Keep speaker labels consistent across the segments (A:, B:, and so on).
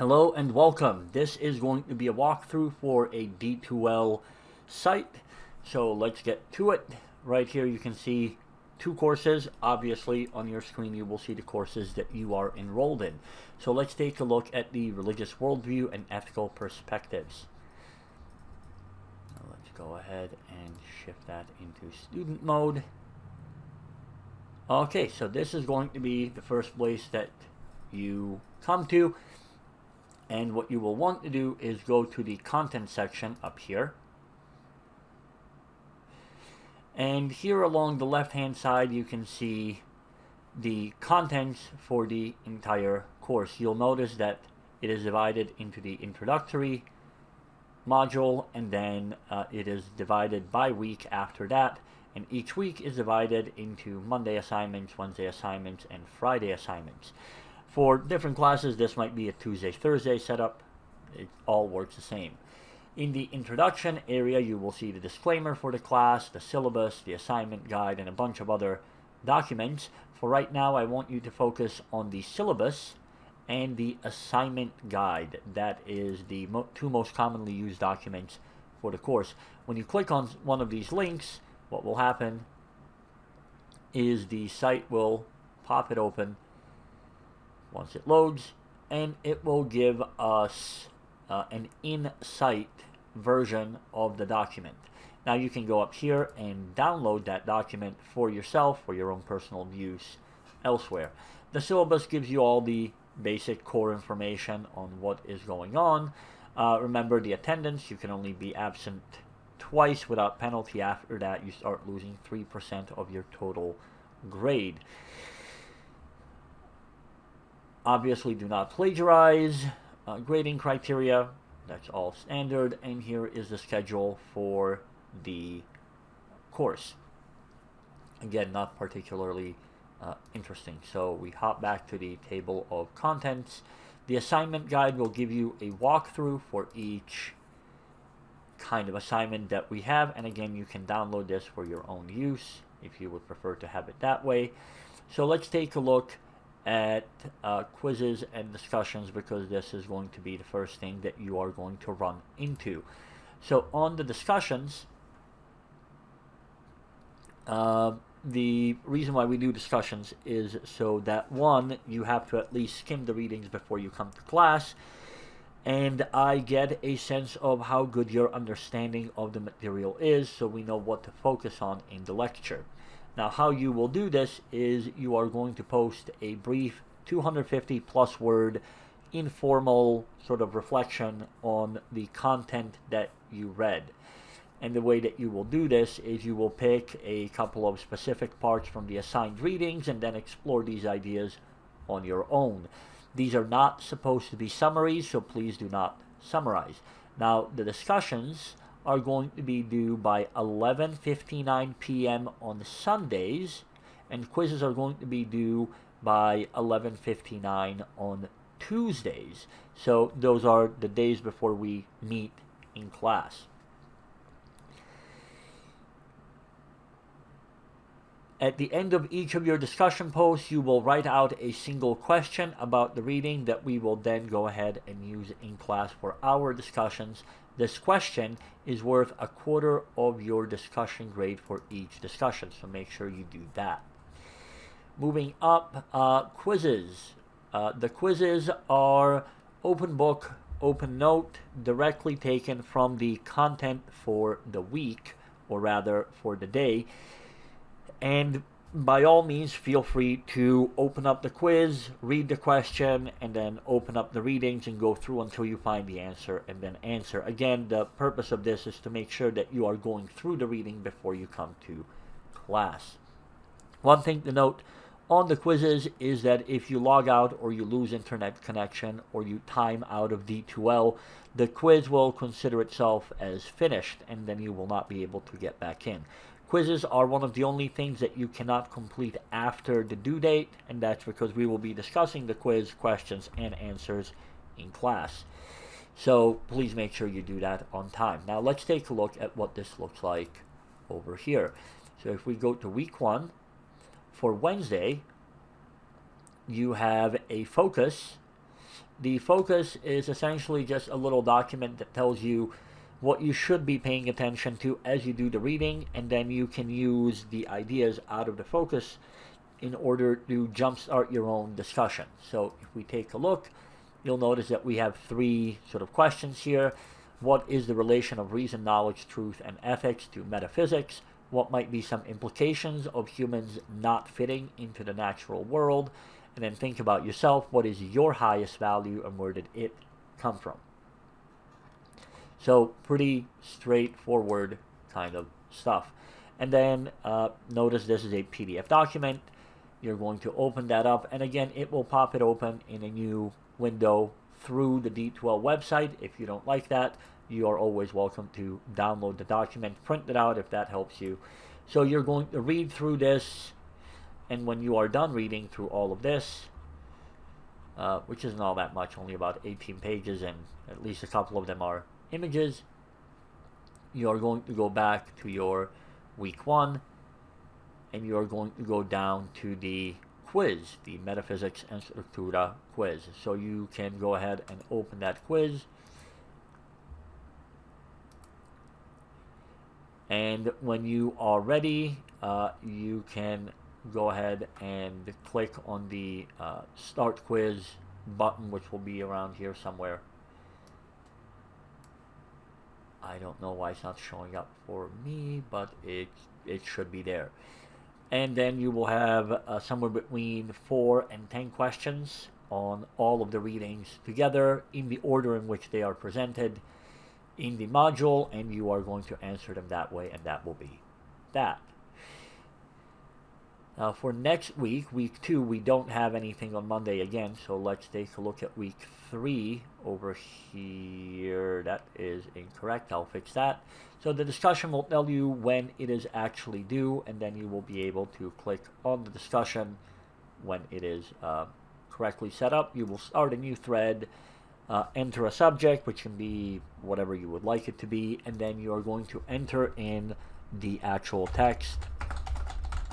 A: Hello and welcome. This is going to be a walkthrough for a D2L site. So let's get to it. Right here you can see two courses. Obviously on your screen you will see the courses that you are enrolled in. So let's take a look at the religious worldview and ethical perspectives. Now let's go ahead and shift that into student mode. Okay, so this is going to be the first place that you come to. And what you will want to do is go to the content section up here. And here along the left hand side you can see the contents for the entire course. You'll notice that it is divided into the introductory module, and then it is divided by week after that. And each week is divided into Monday assignments, Wednesday assignments, and Friday assignments. For different classes, this might be a Tuesday, Thursday setup. It all works the same. In the introduction area, you will see the disclaimer for the class, the syllabus, the assignment guide, and a bunch of other documents. For right now, I want you to focus on the syllabus and the assignment guide. That is the two most commonly used documents for the course. When you click on one of these links, what will happen is the site will pop it open once it loads, and it will give us an in-site version of the document. Now you can go up here and download that document for yourself for your own personal use elsewhere. The syllabus gives you all the basic core information on what is going on. Remember the attendance, you can only be absent twice without penalty. After that you start losing 3% of your total grade. Obviously do not plagiarize. Grading criteria, that's all standard. And here is the schedule for the course. Again, not particularly interesting. So we hop back to the table of contents. The assignment guide will give you a walkthrough for each kind of assignment that we have. And again, you can download this for your own use if you would prefer to have it that way. So let's take a look at quizzes and discussions, because this is going to be the first thing that you are going to run into. So on the discussions, the reason why we do discussions is so that, one, you have to at least skim the readings before you come to class, and I get a sense of how good your understanding of the material is, so we know what to focus on in the lecture. Now, how you will do this is you are going to post a brief 250 plus word informal sort of reflection on the content that you read. And the way that you will do this is you will pick a couple of specific parts from the assigned readings and then explore these ideas on your own. These are not supposed to be summaries, so please do not summarize. Now, the discussions are going to be due by 11:59 p.m. on Sundays, and quizzes are going to be due by 11:59 on Tuesdays. So those are the days before we meet in class. At the end of each of your discussion posts, you will write out a single question about the reading that we will then go ahead and use in class for our discussions. This question is worth a quarter of your discussion grade for each discussion, so make sure you do that. Moving up, quizzes. The quizzes are open book, open note, directly taken from the content for the week, or rather for the day. And by all means, feel free to open up the quiz, read the question, and then open up the readings and go through until you find the answer and then answer. Again, the purpose of this is to make sure that you are going through the reading before you come to class. One thing to note on the quizzes is that if you log out or you lose internet connection or you time out of D2L, the quiz will consider itself as finished and then you will not be able to get back in. Quizzes are one of the only things that you cannot complete after the due date, and that's because we will be discussing the quiz questions and answers in class. So please make sure you do that on time. Now let's take a look at what this looks like over here. So if we go to week 1, for Wednesday, you have a focus The focus is essentially just a little document that tells you what you should be paying attention to as you do the reading, and then you can use the ideas out of the focus in order to jumpstart your own discussion. So if we take a look, you'll notice that we have three sort of questions here. What is the relation of reason, knowledge, truth, and ethics to metaphysics? What might be some implications of humans not fitting into the natural world? And then think about yourself. What is your highest value and where did it come from? So pretty straightforward kind of stuff. And then notice this is a PDF document. You're going to open that up, and again, it will pop it open in a new window through the D2L website. If you don't like that, you are always welcome to download the document, print it out if that helps you. So you're going to read through this, and when you are done reading through all of this, which isn't all that much, only about 18 pages, and at least a couple of them are images, you are going to go back to your week 1, and you are going to go down to the quiz, the Metaphysics and Structura quiz. So you can go ahead and open that quiz. And when you are ready, you can go ahead and click on the Start Quiz button, which will be around here somewhere. I don't know why it's not showing up for me, but it should be there. And then you will have somewhere between 4 and 10 questions on all of the readings together in the order in which they are presented in the module, and you are going to answer them that way, and that will be that. Now for next week, week 2, we don't have anything on Monday again, so let's take a look at week 3 over here. That is incorrect. I'll fix that. So the discussion will tell you when it is actually due, and then you will be able to click on the discussion when it is correctly set up. You will start a new thread, enter a subject, which can be whatever you would like it to be, and then you are going to enter in the actual text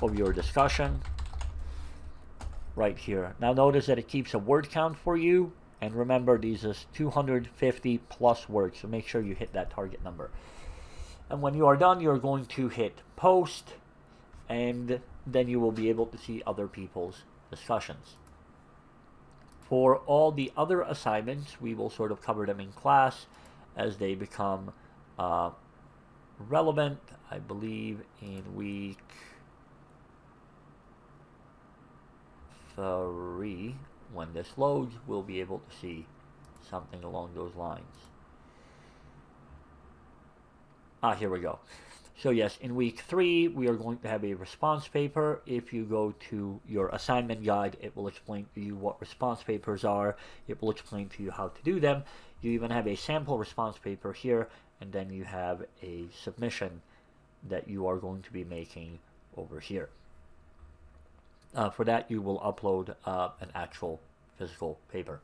A: of your discussion right here. Now notice that it keeps a word count for you, and remember these is 250 plus words, so make sure you hit that target number. And when you are done, you're going to hit post, and then you will be able to see other people's discussions. For all the other assignments, we will sort of cover them in class as they become relevant. I believe in week 3, when this loads, we'll be able to see something along those lines. Here we go. So yes, in week 3, we are going to have a response paper. If you go to your assignment guide, it will explain to you what response papers are. It will explain to you how to do them. You even have a sample response paper here, and then you have a submission that you are going to be making over here. For that, you will upload an actual physical paper.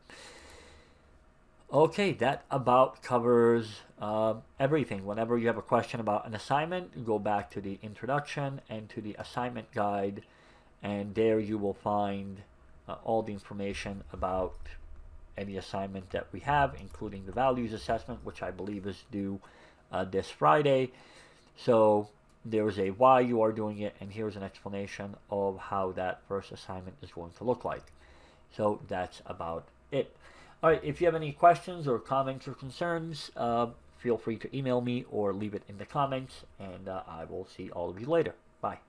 A: Okay, that about covers everything. Whenever you have a question about an assignment, go back to the introduction and to the assignment guide, and there you will find all the information about any assignment that we have, including the values assessment, which I believe is due this Friday. So there's a why you are doing it, and here's an explanation of how that first assignment is going to look like. So that's about it. All right, if you have any questions or comments or concerns, feel free to email me or leave it in the comments, and I will see all of you later. Bye.